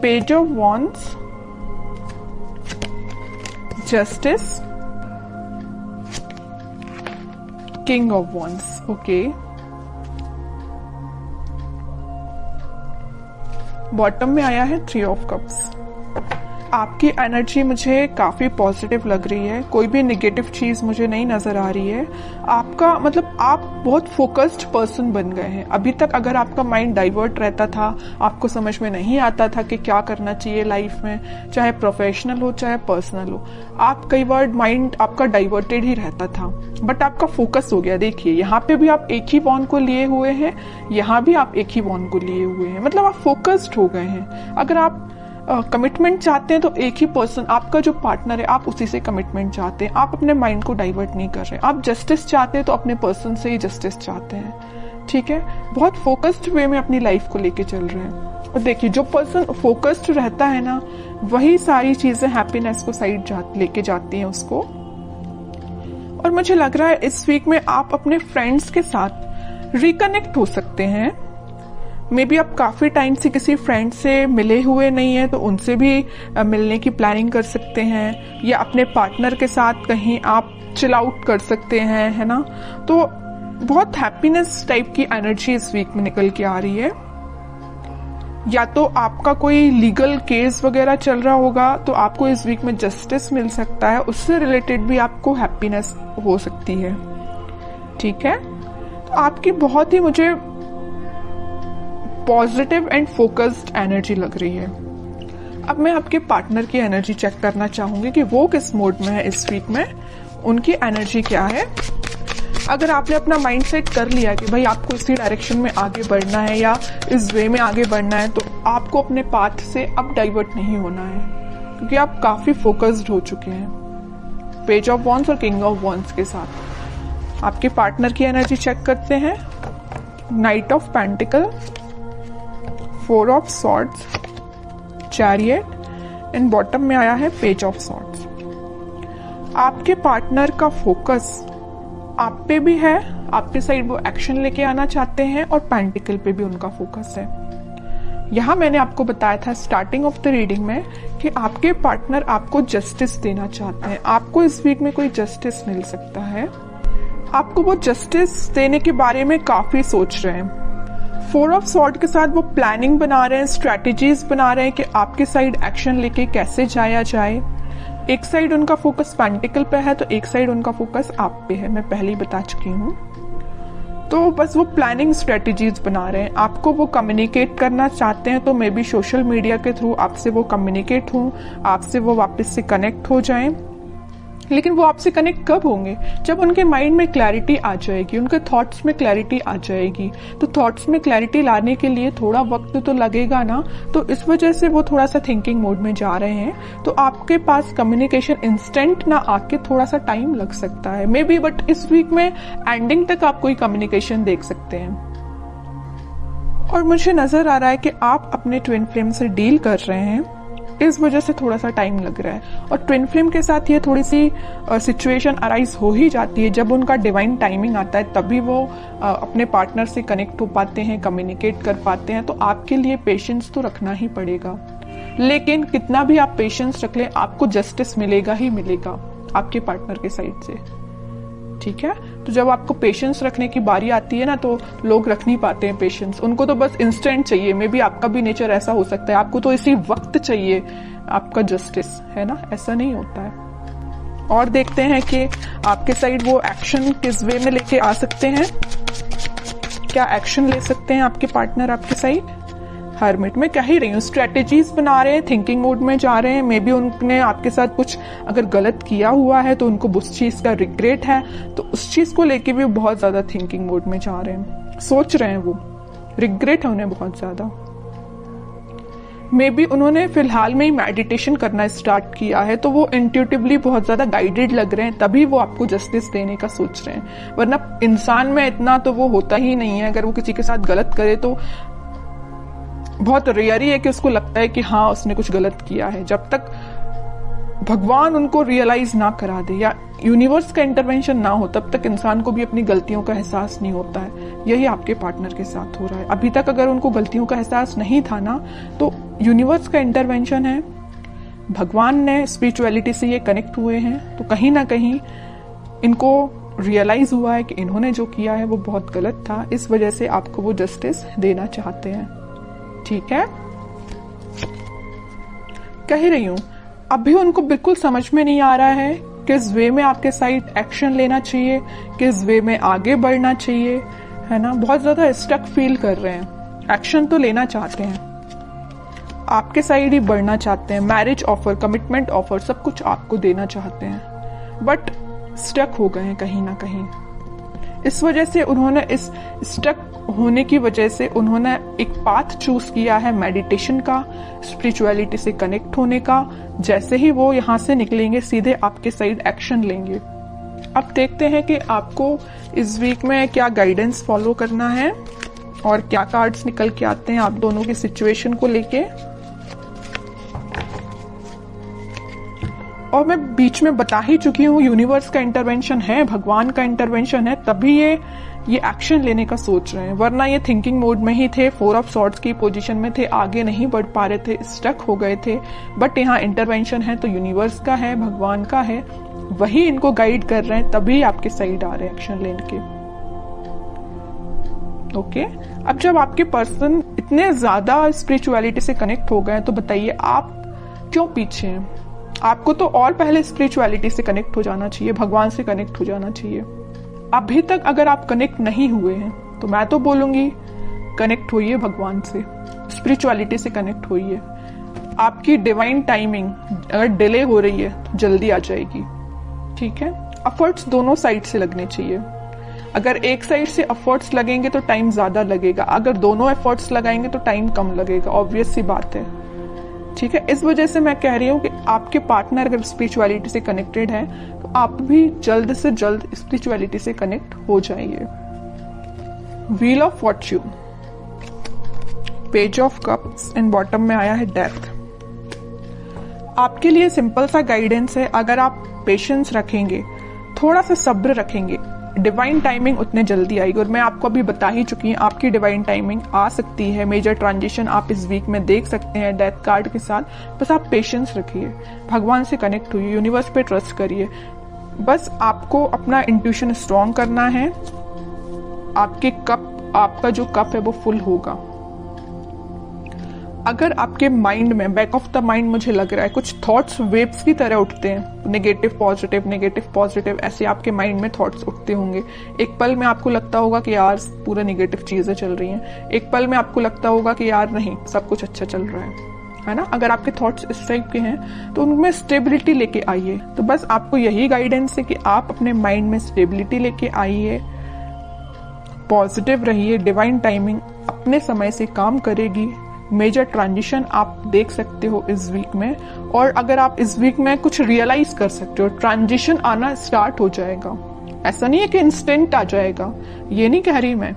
Page of wands, justice, king of wands. Okay, bottom में आया है 3 ऑफ कप्स। आपकी एनर्जी मुझे काफी पॉजिटिव लग रही है, कोई भी नेगेटिव चीज मुझे नहीं नजर आ रही है। आपका मतलब आप बहुत फोकस्ड पर्सन बन गए हैं। अभी तक अगर आपका माइंड डाइवर्ट रहता था, आपको समझ में नहीं आता था कि क्या करना चाहिए लाइफ में, चाहे प्रोफेशनल हो चाहे पर्सनल हो, आप कई बार माइंड आपका डाइवर्टेड ही रहता था, बट आपका फोकस हो गया। देखिए यहाँ पे भी आप एक ही वॉन्ड को लिए हुए हैं, यहाँ भी आप एक ही वॉन्ड को लिए हुए हैं, मतलब आप फोकस्ड हो गए हैं। अगर आप कमिटमेंट चाहते हैं तो एक ही पर्सन, आपका जो पार्टनर है, आप उसी से कमिटमेंट चाहते हैं, आप अपने माइंड को डाइवर्ट नहीं कर रहे। आप जस्टिस चाहते हैं तो अपने पर्सन से ही जस्टिस चाहते हैं, ठीक है। बहुत फोकस्ड वे में अपनी लाइफ को लेके चल रहे हैं। और देखिए जो पर्सन फोकस्ड रहता है ना, वही सारी चीजें हैप्पीनेस को साइड लेके जाती हैं उसको। और मुझे लग रहा है इस वीक में आप अपने फ्रेंड्स के साथ रिकनेक्ट हो सकते हैं। मे बी आप काफी टाइम से किसी फ्रेंड से मिले हुए नहीं है, तो उनसे भी मिलने की प्लानिंग कर सकते हैं, या अपने पार्टनर के साथ कहीं आप चिल आउट कर सकते हैं, है ना। तो बहुत हैप्पीनेस टाइप की एनर्जी इस वीक में निकल के आ रही है। या तो आपका कोई लीगल केस वगैरह चल रहा होगा, तो आपको इस वीक में जस्टिस मिल सकता है, उससे रिलेटेड भी आपको हैप्पीनेस हो सकती है, ठीक है। तो आपकी बहुत ही मुझे पॉजिटिव एंड फोकस्ड एनर्जी लग रही है। अब मैं आपके पार्टनर की एनर्जी चेक करना चाहूंगी कि वो किस मोड में है इस वीक में, उनकी एनर्जी क्या है। अगर आपने अपना माइंड सेट कर लिया कि भाई आपको इसी डायरेक्शन में आगे बढ़ना है या इस वे में आगे बढ़ना है, तो आपको अपने पाथ से अब डाइवर्ट नहीं होना है, क्योंकि आप काफी फोकस्ड हो चुके हैं पेज ऑफ वॉन्ड्स और किंग ऑफ वॉन्ड्स के साथ। आपके पार्टनर की एनर्जी चेक करते हैं। Night of pentacle, 4 of swords, chariot and bottom में आया है पेज ऑफ सॉर्ड्स। आपके पार्टनर का फोकस आप पे भी है, आपके साइड वो एक्शन लेके आना चाहते हैं, और पेंटिकल पे भी उनका फोकस है। यहां मैंने आपको बताया था स्टार्टिंग ऑफ द रीडिंग में कि आपके पार्टनर आपको जस्टिस देना चाहते हैं। आपको इस वीक में कोई जस्टिस मिल सकता है, आपको वो जस्टिस देने के बारे में काफी सोच रहे हैं। 4 ऑफ सॉर्ड के साथ वो प्लानिंग बना रहे हैं, स्ट्रैटेजीज बना रहे हैं कि आपके साइड एक्शन लेके कैसे जाया जाए। एक साइड उनका फोकस पेंटिकल पे है, तो एक साइड उनका फोकस आप पे है, मैं पहले ही बता चुकी हूँ। तो बस वो प्लानिंग स्ट्रेटेजीज बना रहे हैं। आपको वो कम्युनिकेट करना चाहते हैं, तो मे बी सोशल मीडिया के थ्रू आपसे वो कम्युनिकेट हों, आपसे वो वापस से कनेक्ट हो जाएं। लेकिन वो आपसे कनेक्ट कब होंगे? जब उनके माइंड में क्लैरिटी आ जाएगी, उनके थॉट्स में क्लैरिटी आ जाएगी। तो थॉट्स में क्लैरिटी लाने के लिए थोड़ा वक्त तो लगेगा ना, तो इस वजह से वो थोड़ा सा थिंकिंग मोड में जा रहे हैं। तो आपके पास कम्युनिकेशन इंस्टेंट ना आके थोड़ा सा टाइम लग सकता है मे बी, बट इस वीक में एंडिंग तक आप कोई कम्युनिकेशन देख सकते हैं। और मुझे नजर आ रहा है कि आप अपने ट्विन फ्लेम से डील कर रहे हैं, इस वजह से थोड़ा सा टाइम लग रहा है। और ट्विन फ्लेम के साथ ये थोड़ी सी सिचुएशन अराइज हो ही जाती है, जब उनका डिवाइन टाइमिंग आता है तभी वो अपने पार्टनर से कनेक्ट हो पाते हैं, कम्युनिकेट कर पाते हैं। तो आपके लिए पेशेंस तो रखना ही पड़ेगा, लेकिन कितना भी आप पेशेंस रख लें, आपको जस्टिस मिलेगा ही मिलेगा आपके पार्टनर के साइड से, ठीक है। तो जब आपको पेशेंस रखने की बारी आती है ना, तो लोग रख नहीं पाते हैं पेशेंस, उनको तो बस इंस्टेंट चाहिए। मे बी आपका भी नेचर ऐसा हो सकता है, आपको तो इसी वक्त चाहिए आपका जस्टिस, है ना, ऐसा नहीं होता है। और देखते हैं कि आपके साइड वो एक्शन किस वे में लेके आ सकते हैं, क्या एक्शन ले सकते हैं आपके पार्टनर आपके साइड। हर्मिट में कह ही रही हूँ, स्ट्रेटेजीज बना रहे हैं, थिंकिंग मोड में जा रहे हैं। मे बी उनने आपके साथ कुछ अगर गलत किया हुआ है तो उनको उस चीज का रिग्रेट है, तो उस चीज को लेके भी बहुत ज्यादा थिंकिंग मोड में जा रहे हैं, सोच रहे हैं, वो रिग्रेट है उन्हें बहुत ज्यादा। मे बी उन्होंने फिलहाल में ही मेडिटेशन करना स्टार्ट किया है, तो वो इंट्यूटिवली बहुत ज्यादा गाइडेड लग रहे हैं, तभी वो आपको जस्टिस देने का सोच रहे हैं। वरना इंसान में इतना तो वो होता ही नहीं है, अगर वो किसी के साथ गलत करे तो बहुत रेयर ही है कि उसको लगता है कि हाँ उसने कुछ गलत किया है। जब तक भगवान उनको रियलाइज ना करा दे या यूनिवर्स का इंटरवेंशन ना हो तब तक इंसान को भी अपनी गलतियों का एहसास नहीं होता है। यही आपके पार्टनर के साथ हो रहा है। अभी तक अगर उनको गलतियों का एहसास नहीं था ना, तो यूनिवर्स का इंटरवेंशन है, भगवान ने स्पिरिचुअलिटी से ये कनेक्ट हुए हैं, तो कहीं ना कहीं इनको रियलाइज हुआ है कि इन्होंने जो किया है वो बहुत गलत था, इस वजह से आपको वो जस्टिस देना चाहते हैं। ठीक है, कह रही हूं अभी उनको बिल्कुल समझ में नहीं आ रहा है किस वे में आपके साइड एक्शन लेना चाहिए, किस वे में आगे बढ़ना चाहिए, है ना। बहुत ज्यादा स्टक फील कर रहे हैं। एक्शन तो लेना चाहते हैं, आपके साइड ही बढ़ना चाहते हैं, मैरिज ऑफर, कमिटमेंट ऑफर सब कुछ आपको देना चाहते हैं, बट स्टक हो गए हैं कहीं ना कहीं। इस वजह से उन्होंने, इस स्टक होने की वजह से उन्होंने एक पाथ चूज किया है मेडिटेशन का, स्पिरिचुअलिटी से कनेक्ट होने का। जैसे ही वो यहाँ से निकलेंगे सीधे आपके साइड एक्शन लेंगे। अब देखते हैं कि आपको इस वीक में क्या गाइडेंस फॉलो करना है और क्या कार्ड्स निकल के आते हैं आप दोनों की सिचुएशन को लेके। और मैं बीच में बता ही चुकी हूँ, यूनिवर्स का इंटरवेंशन है, भगवान का इंटरवेंशन है, तभी ये एक्शन लेने का सोच रहे हैं, वरना ये थिंकिंग मोड में ही थे, 4 ऑफ सॉर्ड्स की पोजीशन में थे, आगे नहीं बढ़ पा रहे थे, स्टक हो गए थे। बट यहाँ इंटरवेंशन है तो यूनिवर्स का है, भगवान का है, वही इनको गाइड कर रहे हैं, तभी आपके साइड आ रहे हैं एक्शन लेने के। ओके, अब जब आपके पर्सन इतने ज्यादा स्पिरिचुअलिटी से कनेक्ट हो गए तो बताइए आप क्यों पीछे हैं? आपको तो और पहले स्पिरिचुअलिटी से कनेक्ट हो जाना चाहिए, भगवान से कनेक्ट हो जाना चाहिए। अभी तक अगर आप कनेक्ट नहीं हुए हैं तो मैं तो बोलूंगी कनेक्ट होइए भगवान से, स्पिरिचुअलिटी से कनेक्ट होइए। आपकी डिवाइन टाइमिंग अगर डिले हो रही है तो जल्दी आ जाएगी। ठीक है, एफर्ट्स दोनों साइड से लगने चाहिए। अगर एक साइड से एफर्ट्स लगेंगे तो टाइम ज्यादा लगेगा, अगर दोनों एफर्ट्स लगाएंगे तो टाइम कम लगेगा, ऑब्वियस सी बात है। ठीक है, इस वजह से मैं कह रही हूँ कि आपके पार्टनर अगर स्पिरिचुअलिटी से कनेक्टेड है तो आप भी जल्द से जल्द स्पिरिचुअलिटी से कनेक्ट हो जाइए। Wheel of Fortune, page of cups and bottom में आया है डेथ। आपके लिए सिंपल सा गाइडेंस है, अगर आप पेशेंस रखेंगे, थोड़ा सा सब्र रखेंगे, डिवाइन टाइमिंग उतने जल्दी आएगी। और मैं आपको अभी बता ही चुकी हूँ आपकी डिवाइन टाइमिंग आ सकती है, मेजर ट्रांजिशन आप इस वीक में देख सकते हैं डेथ कार्ड के साथ। बस आप पेशेंस रखिए, भगवान से कनेक्ट हुई, यूनिवर्स पे ट्रस्ट करिए। बस आपको अपना इंट्यूशन स्ट्रॉन्ग करना है, आपका जो कप है वो फुल होगा। अगर आपके माइंड में, बैक ऑफ द माइंड मुझे लग रहा है कुछ थॉट्स वेव्स की तरह उठते हैं, नेगेटिव पॉजिटिव ऐसे आपके माइंड में थॉट्स उठते होंगे। एक पल में आपको लगता होगा कि यार पूरा नेगेटिव चीजें चल रही हैं, एक पल में आपको लगता होगा कि यार नहीं सब कुछ अच्छा चल रहा है ना। अगर आपके थॉट्स इस टाइप के हैं तो उनमें स्टेबिलिटी लेके आइए। तो बस आपको यही गाइडेंस है कि आप अपने माइंड में स्टेबिलिटी लेके आइए, पॉजिटिव रहिए, डिवाइन टाइमिंग अपने समय से काम करेगी। मेजर ट्रांजिशन आप देख सकते हो इस वीक में, और अगर आप इस वीक में कुछ रियलाइज कर सकते हो, ट्रांजिशन आना स्टार्ट हो जाएगा। ऐसा नहीं है कि इंस्टेंट आ जाएगा, ये नहीं कह रही मैं,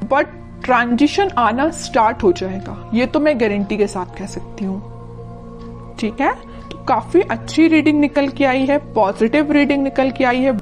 बट ट्रांजिशन आना स्टार्ट हो जाएगा, ये तो मैं गारंटी के साथ कह सकती हूँ। ठीक है, तो काफी अच्छी रीडिंग निकल के आई है, पॉजिटिव रीडिंग निकल के आई है।